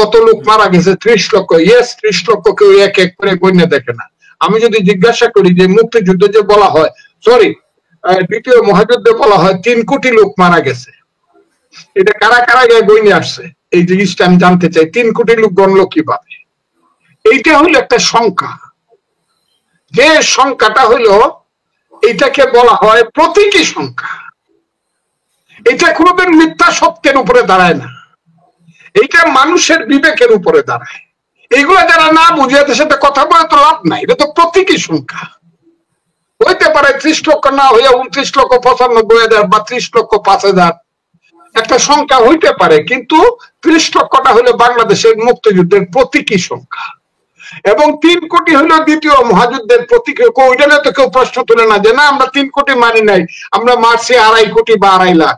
কত লোক মারা গেছে? 30 লক্ষ। ইয়েস, 30 লক্ষ কেউ এক এক করে গণ্য দেখে না। আমি যদি জিজ্ঞাসা করি যে মুক্তিযুদ্ধে যে বলা হয়, সরি দ্বিতীয় মহাযুদ্ধে বলা হয় 3 কোটি লোক মারা গেছে, এটা কারা কারা গায়ে গণ্যে আসছে? এই জিনিসটা আমি জানতে চাই। 3 কোটি লোক গণলো কিভাবে? এইটা হলো একটা সংখ্যা, যে সংখ্যাটা হলো, এইটাকে বলা হয় প্রতীকী সংখ্যা। এটা কোনোদিন মিথ্যা সত্যের উপরে দাঁড়ায় না, এইটা মানুষের বিবেকের উপরে দাঁড়ায়। এইগুলা যারা না বুঝে এদের সাথে কথা বলে তো লাভ নাই, এটা তো প্রতীকী সংখ্যা। হইতে পারে 30 লক্ষ না হইয়া 29 লক্ষ 95,000 বা 30 লক্ষ 5,000, একটা সংখ্যা হইতে পারে, কিন্তু 30 লক্ষটা হলো বাংলাদেশের মুক্তিযুদ্ধের প্রতীকী সংখ্যা, এবং 3 কোটি হলো দ্বিতীয় মহাযুদ্ধের প্রতীকী। ওইটা তো কেউ প্রশ্ন তুলে না যে না আমরা 3 কোটি মানি নাই, আমরা মারছি 2.5 কোটি বা 2.5 লাখ।